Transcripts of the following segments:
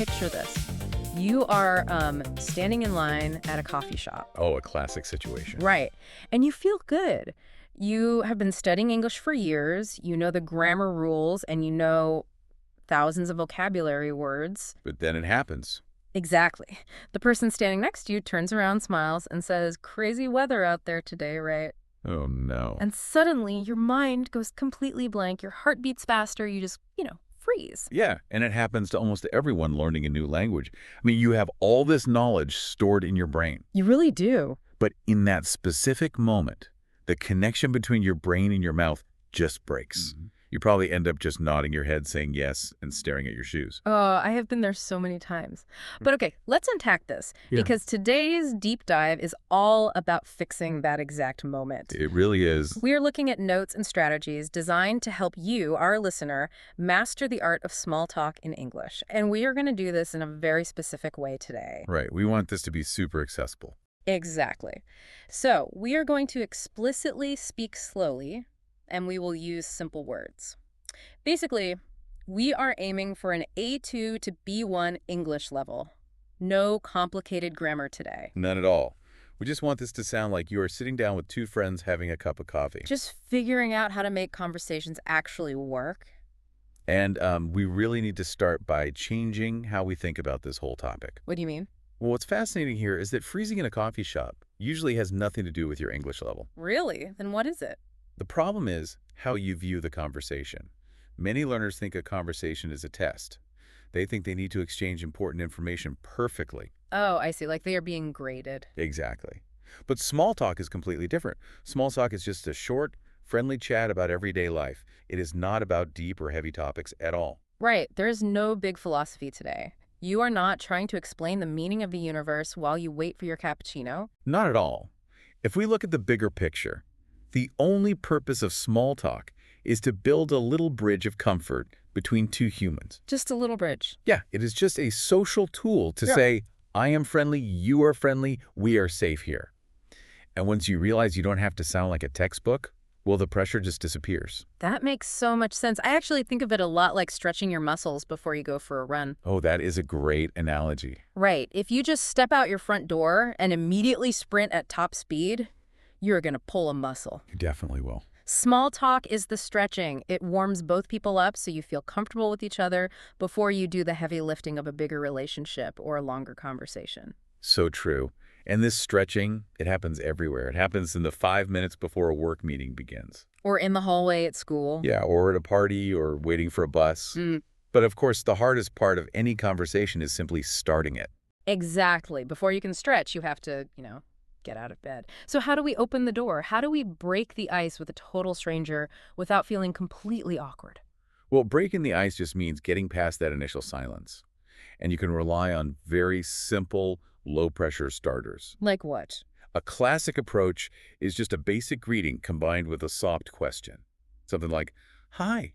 picture this. You are standing in line at a coffee shop. Oh, a classic situation. Right. And you feel good. You have been studying English for years. You know the grammar rules and you know thousands of vocabulary words. But then it happens. Exactly. The person standing next to you turns around, smiles, and says, "Crazy weather out there today, right?" Oh, no. And suddenly your mind goes completely blank. Your heart beats faster. You just, freeze. Yeah, and it happens to almost everyone learning a new language. I mean, you have all this knowledge stored in your brain. You really do. But in that specific moment, the connection between your brain and your mouth just breaks. Mm-hmm. You probably end up just nodding your head, saying yes, and staring at your shoes. Oh, I have been there so many times. But okay, let's unpack this, because today's deep dive is all about fixing that exact moment. It really is. We are looking at notes and strategies designed to help you, our listener, master the art of small talk in English. And we are going to do this in a very specific way today. Right. We want this to be super accessible. Exactly. So we are going to explicitly speak slowly, and we will use simple words. Basically, we are aiming for an A2 to B1 English level. No complicated grammar today. None at all. We just want this to sound like you are sitting down with two friends having a cup of coffee. Just figuring out how to make conversations actually work. And we really need to start by changing how we think about this whole topic. What do you mean? Well, what's fascinating here is that freezing in a coffee shop usually has nothing to do with your English level. Really? Then what is it? The problem is how you view the conversation. Many learners think a conversation is a test. They think they need to exchange important information perfectly. Oh, I see. Like they are being graded. Exactly. But small talk is completely different. Small talk is just a short, friendly chat about everyday life. It is not about deep or heavy topics at all. Right. There is no big philosophy today. You are not trying to explain the meaning of the universe while you wait for your cappuccino. Not at all. If we look at the bigger picture, the only purpose of small talk is to build a little bridge of comfort between two humans. Just a little bridge. Yeah, it is just a social tool to say, I am friendly, you are friendly, we are safe here. And once you realize you don't have to sound like a textbook, well, the pressure just disappears. That makes so much sense. I actually think of it a lot like stretching your muscles before you go for a run. Oh, that is a great analogy. Right. If you just step out your front door and immediately sprint at top speed, you're going to pull a muscle. You definitely will. Small talk is the stretching. It warms both people up so you feel comfortable with each other before you do the heavy lifting of a bigger relationship or a longer conversation. So true. And this stretching, it happens everywhere. It happens in the 5 minutes before a work meeting begins. Or in the hallway at school. Yeah, or at a party or waiting for a bus. But of course, the hardest part of any conversation is simply starting it. Exactly. Before you can stretch, you have to, get out of bed. So how do we open the door? How do we break the ice with a total stranger without feeling completely awkward? Well, breaking the ice just means getting past that initial silence. And you can rely on very simple, low-pressure starters. Like what? A classic approach is just a basic greeting combined with a soft question. Something like, "Hi,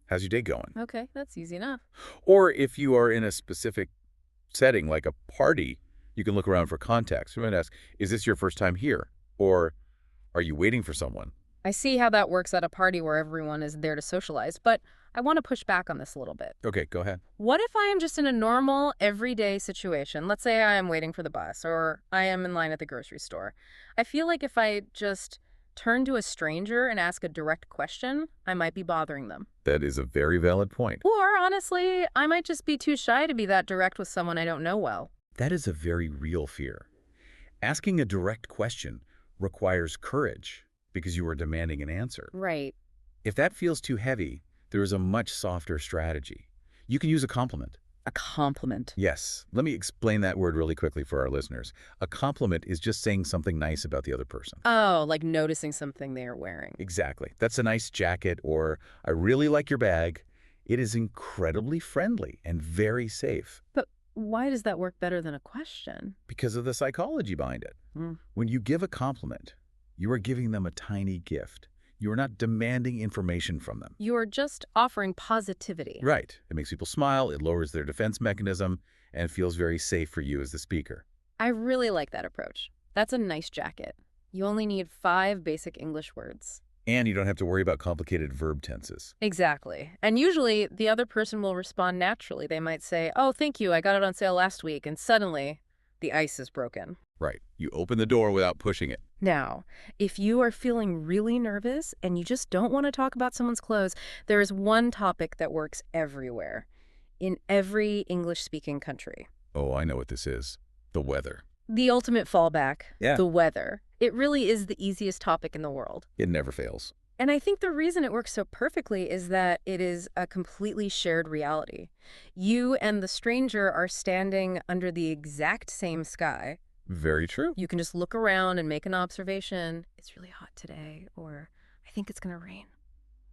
how's your day going?" Okay, that's easy enough. Or if you are in a specific setting like a party, you can look around for context. You might ask, "Is this your first time here?" Or, "Are you waiting for someone?" I see how that works at a party where everyone is there to socialize, but I want to push back on this a little bit. Okay, go ahead. What if I am just in a normal, everyday situation? Let's say I am waiting for the bus or I am in line at the grocery store. I feel like if I just turn to a stranger and ask a direct question, I might be bothering them. That is a very valid point. Or, honestly, I might just be too shy to be that direct with someone I don't know well. That is a very real fear. Asking a direct question requires courage because you are demanding an answer. Right. If that feels too heavy, there is a much softer strategy. You can use a compliment. A compliment. Yes. Let me explain that word really quickly for our listeners. A compliment is just saying something nice about the other person. Oh, like noticing something they are wearing. Exactly. That's a nice jacket, or I really like your bag. It is incredibly friendly and very safe. But why does that work better than a question? Because of the psychology behind it. When you give a compliment, you are giving them a tiny gift. You are not demanding information from them. You're just offering positivity. Right. It makes people smile, it lowers their defense mechanism, and feels very safe for you as the speaker. I really like that approach. That's a nice jacket. You only need 5 basic English words. And you don't have to worry about complicated verb tenses. Exactly. And usually the other person will respond naturally. They might say, oh, thank you, I got it on sale last week, and suddenly the ice is broken. Right. You open the door without pushing it. Now, if you are feeling really nervous and you just don't want to talk about someone's clothes, there is one topic that works everywhere, in every English-speaking country. Oh, I know what this is. The weather. The ultimate fallback, Yeah. the weather. It really is the easiest topic in the world. It never fails. And I think the reason it works so perfectly is that it is a completely shared reality. You and the stranger are standing under the exact same sky. Very true. You can just look around and make an observation. It's really hot today, or I think it's going to rain.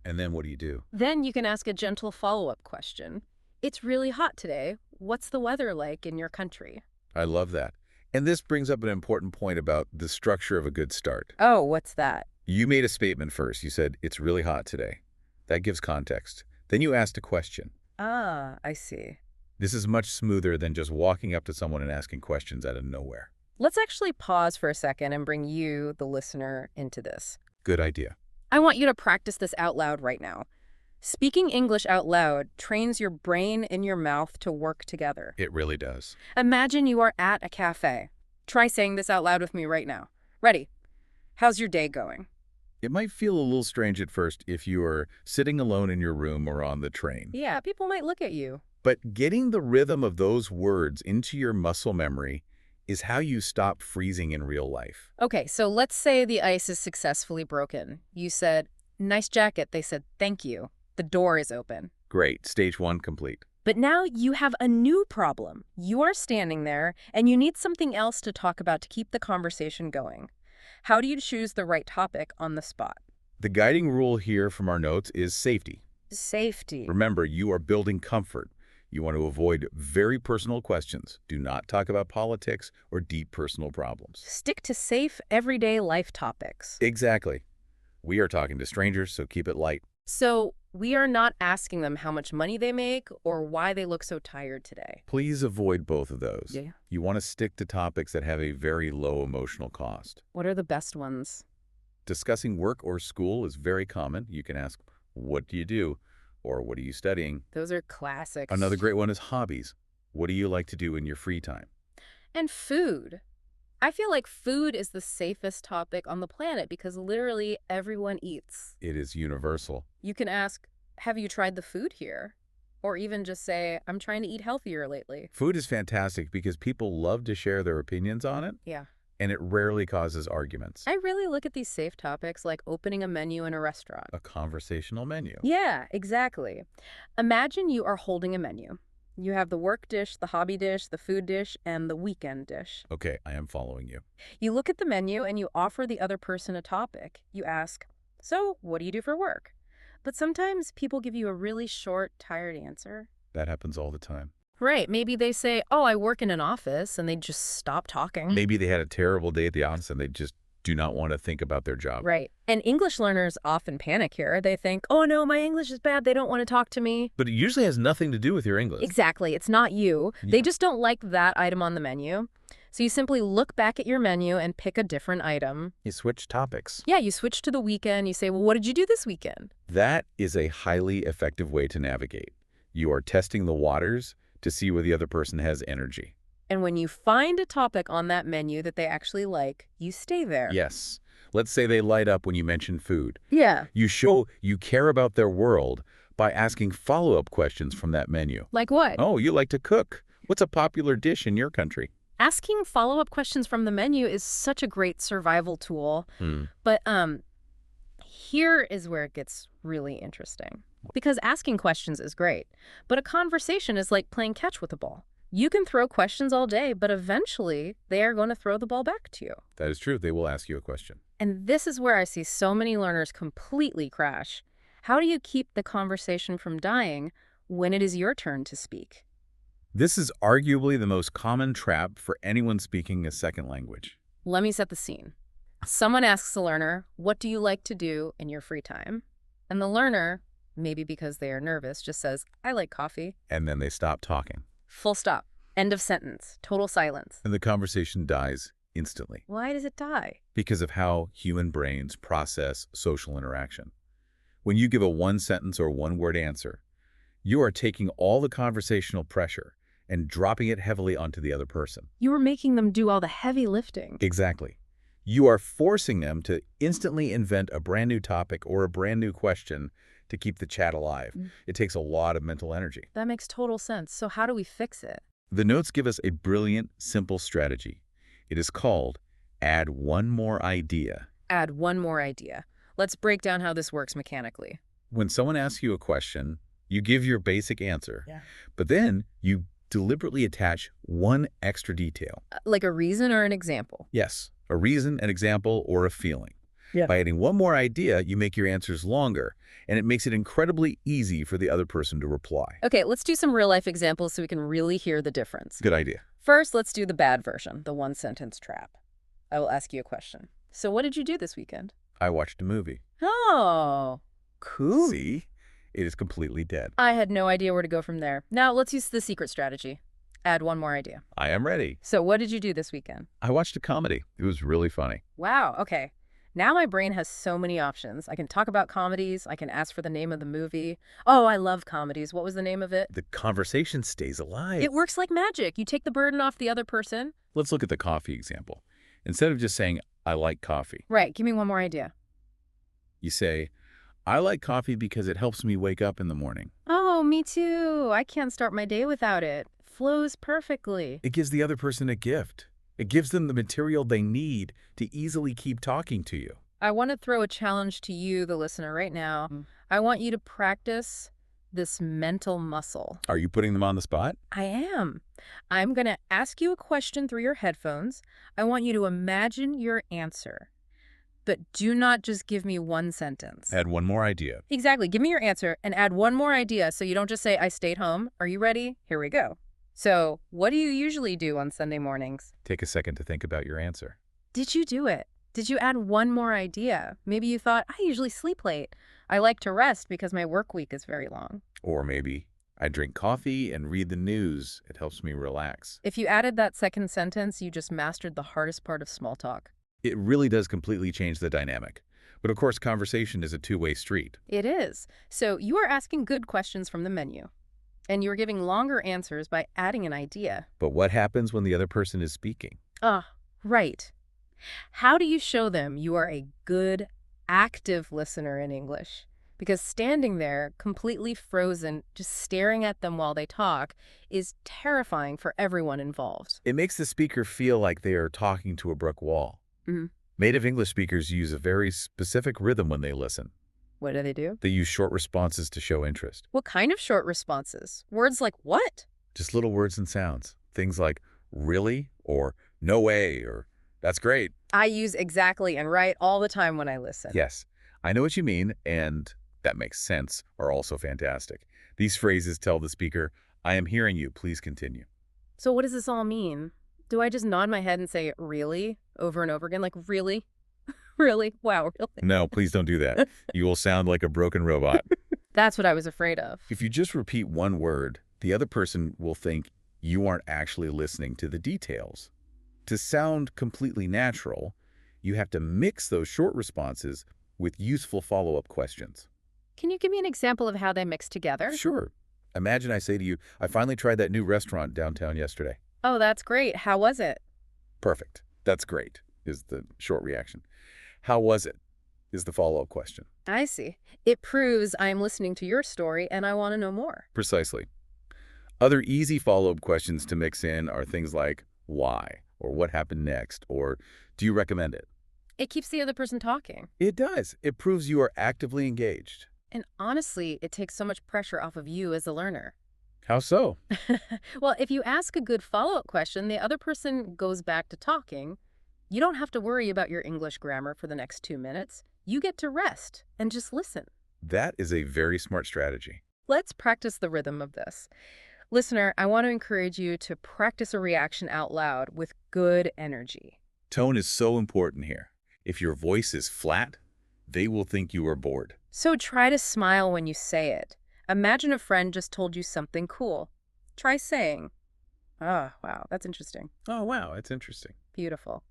And then what do? Then you can ask a gentle follow-up question. It's really hot today. What's the weather like in your country? I love that. And this brings up an important point about the structure of a good start. Oh, what's that? You made a statement first. You said, it's really hot today. That gives context. Then you asked a question. Ah, I see. This is much smoother than just walking up to someone and asking questions out of nowhere. Let's actually pause for a second and bring you, the listener, into this. Good idea. I want you to practice this out loud right now. Speaking English out loud trains your brain and your mouth to work together. It really does. Imagine you are at a cafe. Try saying this out loud with me right now. Ready? How's your day going? It might feel a little strange at first if you are sitting alone in your room or on the train. Yeah, people might look at you. But getting the rhythm of those words into your muscle memory is how you stop freezing in real life. Okay, so let's say the ice is successfully broken. You said, nice jacket. They said, thank you. The door is open. Great. Stage 1 complete. But now you have a new problem. You are standing there, and you need something else to talk about to keep the conversation going. How do you choose the right topic on the spot? The guiding rule here from our notes is safety. Safety. Remember, you are building comfort. You want to avoid very personal questions. Do not talk about politics or deep personal problems. Stick to safe, everyday life topics. Exactly. We are talking to strangers, so keep it light. So we are not asking them how much money they make or why they look so tired today. Please avoid both of those. Yeah. You want to stick to topics that have a very low emotional cost. What are the best ones? Discussing work or school is very common. You can ask, what do you do? Or what are you studying? Those are classics. Another great one is hobbies. What do you like to do in your free time? And food. I feel like food is the safest topic on the planet because literally everyone eats. It is universal. You can ask, have you tried the food here? Or even just say, I'm trying to eat healthier lately. Food is fantastic because people love to share their opinions on it, Yeah. and it rarely causes arguments. I really look at these safe topics like opening a menu in a restaurant. A conversational menu. Yeah, exactly. Imagine you are holding a menu. You have the work dish, the hobby dish, the food dish, and the weekend dish. Okay, I am following you. You look at the menu and you offer the other person a topic. You ask, so what do you do for work? But sometimes people give you a really short, tired answer. That happens all the time. Right, maybe they say, oh, I work in an office, and they just stop talking. Maybe they had a terrible day at the office and they just do not want to think about their job. Right. And English learners often panic here. They think, oh no, my English is bad. They don't want to talk to me. But it usually has nothing to do with your English. Exactly. It's not you. Yeah. They just don't like that item on the menu. So you simply look back at your menu and pick a different item. You switch topics. Yeah, you switch to the weekend. You say, well, what did you do this weekend? That is a highly effective way to navigate. You are testing the waters to see where the other person has energy. And when you find a topic on that menu that they actually like, you stay there. Yes. Let's say they light up when you mention food. Yeah. You show you care about their world by asking follow-up questions from that menu. Like what? Oh, you like to cook. What's a popular dish in your country? Asking follow-up questions from the menu is such a great survival tool. But here is where it gets really interesting. Because asking questions is great, but a conversation is like playing catch with a ball. You can throw questions all day, but eventually they are going to throw the ball back to you. That is true. They will ask you a question. And this is where I see so many learners completely crash. How do you keep the conversation from dying when it is your turn to speak? This is arguably the most common trap for anyone speaking a second language. Let me set the scene. Someone asks the learner, what do you like to do in your free time? And the learner, maybe because they are nervous, just says, I like coffee. And then they stop talking. Full stop. End of sentence. Total silence. And the conversation dies instantly Why does it die? because of how human brains process social interaction. When you give a one-sentence or one-word answer, you are taking all the conversational pressure and dropping it heavily onto the other person. You were making them do all the heavy lifting. Exactly. You are forcing them to instantly invent a brand new topic or a brand new question to keep the chat alive. It takes a lot of mental energy. That makes total sense. So how do we fix it? The notes give us a brilliant, simple strategy. It is called add one more idea. Add one more idea. Let's break down how this works mechanically. When someone asks you a question, you give your basic answer, Yeah. but then you deliberately attach one extra detail. Like a reason or an example? Yes, a reason, an example, or a feeling. Yeah. By adding one more idea, you make your answers longer, and it makes it incredibly easy for the other person to reply. Okay, let's do some real-life examples so we can really hear the difference. Good idea. First, let's do the bad version, the one-sentence trap. I will ask you a question. So what did you do this weekend? I watched a movie. Oh, cool. See? It is completely dead. I had no idea where to go from there. Now, let's use the secret strategy. Add one more idea. I am ready. So what did you do this weekend? I watched a comedy. It was really funny. Wow, okay. Now my brain has so many options. I can talk about comedies. I can ask for the name of the movie. Oh, I love comedies. What was the name of it? The conversation stays alive. It works like magic. You take the burden off the other person. Let's look at the coffee example. Instead of just saying, I like coffee, Right, give me one more idea. you say, I like coffee because it helps me wake up in the morning. Oh, me too. I can't start my day without it. Flows perfectly. It gives the other person a gift. It gives them the material they need to easily keep talking to you. I want to throw a challenge to you, the listener, right now. I want you to practice this mental muscle. Are you putting them on the spot? I am. I'm going to ask you a question through your headphones. I want you to imagine your answer. But do not just give me one sentence. Add one more idea. Exactly. Give me your answer and add one more idea so you don't just say, I stayed home. Are you ready? Here we go. So, what do you usually do on Sunday mornings? Take a second to think about your answer. Did you do it? Did you add one more idea? Maybe you thought, I usually sleep late. I like to rest because my work week is very long. Or maybe, I drink coffee and read the news. It helps me relax. If you added that second sentence, you just mastered the hardest part of small talk. It really does completely change the dynamic. But of course, conversation is a two-way street. It is. So you are asking good questions from the menu. And you're giving longer answers by adding an idea. But what happens when the other person is speaking? Right. How do you show them you are a good, active listener in English? Because standing there, completely frozen, just staring at them while they talk, is terrifying for everyone involved. It makes the speaker feel like they are talking to a brick wall. Mhm. Native English speakers use a very specific rhythm when they listen. What do? They use short responses to show interest. What kind of short responses? Words like what? Just little words and sounds. Things like, really? Or, no way? Or, that's great. I use exactly and right all the time when I listen. Yes, I know what you mean, and that makes sense, are also fantastic. These phrases tell the speaker, I am hearing you, please continue. So what does this all mean? Do I just nod my head and say, really? Over and over again, like, really? Really? Wow, really? No, please don't do that. You will sound like a broken robot. That's what I was afraid of. If you just repeat one word, the other person will think you aren't actually listening to the details. To sound completely natural, you have to mix those short responses with useful follow-up questions. Can you give me an example of how they mix together? Sure. Imagine I say to you, I finally tried that new restaurant downtown yesterday. Oh, that's great. How was it? Perfect. That's great, is the short reaction. How was it, is the follow-up question. I see. It proves I'm listening to your story and I want to know more. Precisely. Other easy follow-up questions to mix in are things like, why? Or what happened next? Or do you recommend it? It keeps the other person talking. It does. It proves you are actively engaged. And honestly, it takes so much pressure off of you as a learner. How so? Well, if you ask a good follow-up question, the other person goes back to talking. You don't have to worry about your English grammar for the next 2 minutes. You get to rest and just listen. That is a very smart strategy. Let's practice the rhythm of this. Listener, I want to encourage you to practice a reaction out loud with good energy. Tone is so important here. If your voice is flat, they will think you are bored. So try to smile when you say it. Imagine a friend just told you something cool. Try saying, oh, wow, that's interesting. Oh, wow, that's interesting. Beautiful.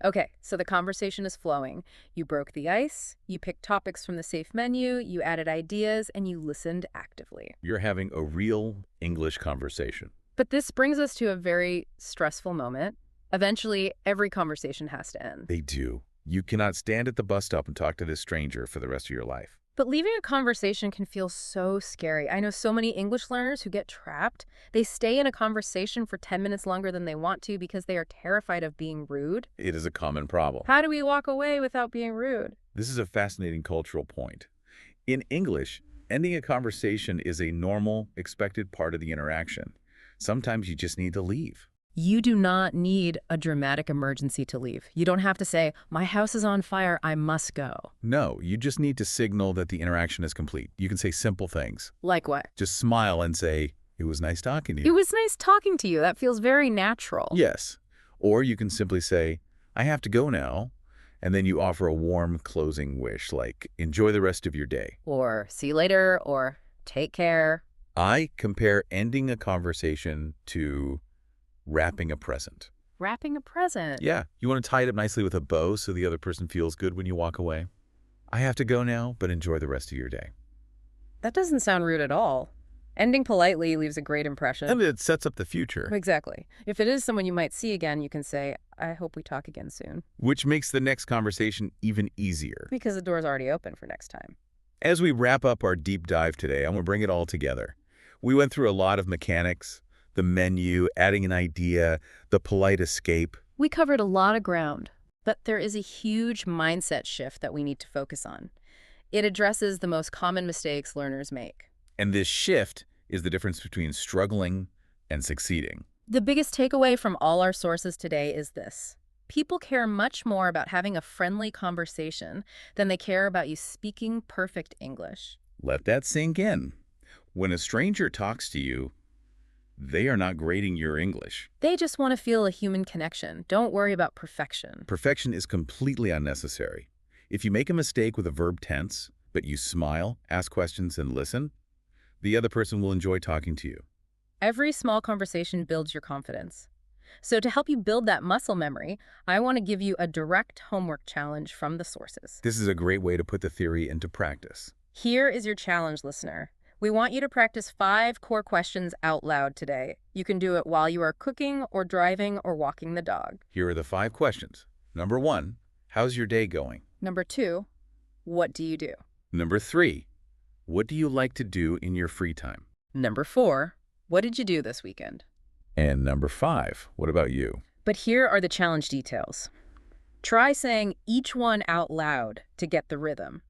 Okay, so the conversation is flowing. You broke the ice, you picked topics from the safe menu, you added ideas, and you listened actively. You're having a real English conversation. But this brings us to a very stressful moment. Eventually, every conversation has to end. They do. You cannot stand at the bus stop and talk to this stranger for the rest of your life. But leaving a conversation can feel so scary. I know so many English learners who get trapped. They stay in a conversation for 10 minutes longer than they want to because they are terrified of being rude. It is a common problem. How do we walk away without being rude? This is a fascinating cultural point. In English, ending a conversation is a normal, expected part of the interaction. Sometimes you just need to leave. You do not need a dramatic emergency to leave. You don't have to say, my house is on fire, I must go. No, you just need to signal that the interaction is complete. You can say simple things. Like what? Just smile and say, "It was nice talking to It you." was nice talking to you. That feels very natural. Yes. Or you can simply say, "I have to go now." And then you offer a warm closing wish, like, "Enjoy the rest of your day." Or see you later, or take care. I compare ending a conversation to wrapping a present. Wrapping a present. Yeah, you want to tie it up nicely with a bow so the other person feels good when you walk away. "I have to go now, but enjoy the rest of your day." That doesn't sound rude at all. Ending politely leaves a great impression. And it sets up the future, Exactly. If it is someone you might see again, you can say, I hope we talk again soon. which makes the next conversation even easier. Because the door's already open for next time. As we wrap up our deep dive today, I'm going to bring it all together. We went through a lot of mechanics, the menu, adding an idea, the polite escape. We covered a lot of ground, but there is a huge mindset shift that we need to focus on. It addresses the most common mistakes learners make. And this shift is the difference between struggling and succeeding. The biggest takeaway from all our sources today is this. People care much more about having a friendly conversation than they care about you speaking perfect English. Let that sink in. When a stranger talks to you, they are not grading your English. They just want to feel a human connection. Don't worry about perfection. Perfection is completely unnecessary. If you make a mistake with a verb tense, but you smile, ask questions, and listen, the other person will enjoy talking to you. Every small conversation builds your confidence. So to help you build that muscle memory, I want to give you a direct homework challenge from the sources. This is a great way to put the theory into practice. Here is your challenge, listener. We want you to practice 5 core questions out loud today. You can do it while you are cooking or driving or walking the dog. Here are the 5 questions. Number 1, how's your day going? Number 2, what do you do? Number 3, what do you like to do in your free time? Number 4, what did you do this weekend? And number 5, what about you? But here are the challenge details. Try saying each one out loud to get the rhythm.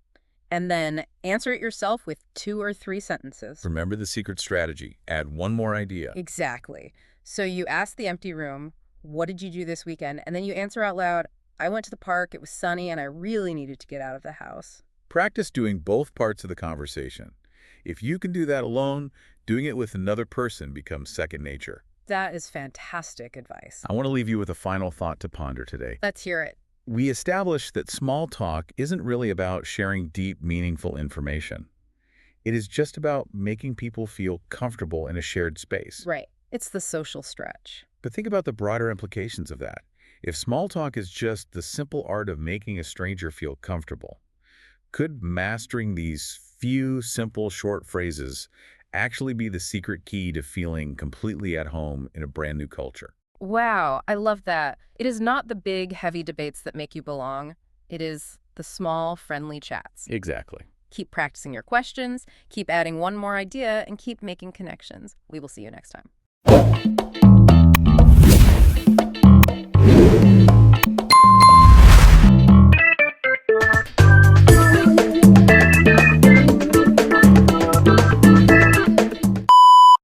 And then answer it yourself with 2 or 3 sentences. Remember the secret strategy. Add one more idea. Exactly. So you ask the empty room, what did you do this weekend? And then you answer out loud, I went to the park, it was sunny, and I really needed to get out of the house. Practice doing both parts of the conversation. If you can do that alone, doing it with another person becomes second nature. That is fantastic advice. I want to leave you with a final thought to ponder today. Let's hear it. We established that small talk isn't really about sharing deep, meaningful information. It is just about making people feel comfortable in a shared space. Right. It's the social stretch. But think about the broader implications of that. If small talk is just the simple art of making a stranger feel comfortable, could mastering these few simple short phrases actually be the secret key to feeling completely at home in a brand new culture? Wow, I love that. It is not the big, heavy debates that make you belong. It is the small, friendly chats. Exactly. Keep practicing your questions, keep adding one more idea, and keep making connections. We will see you next time.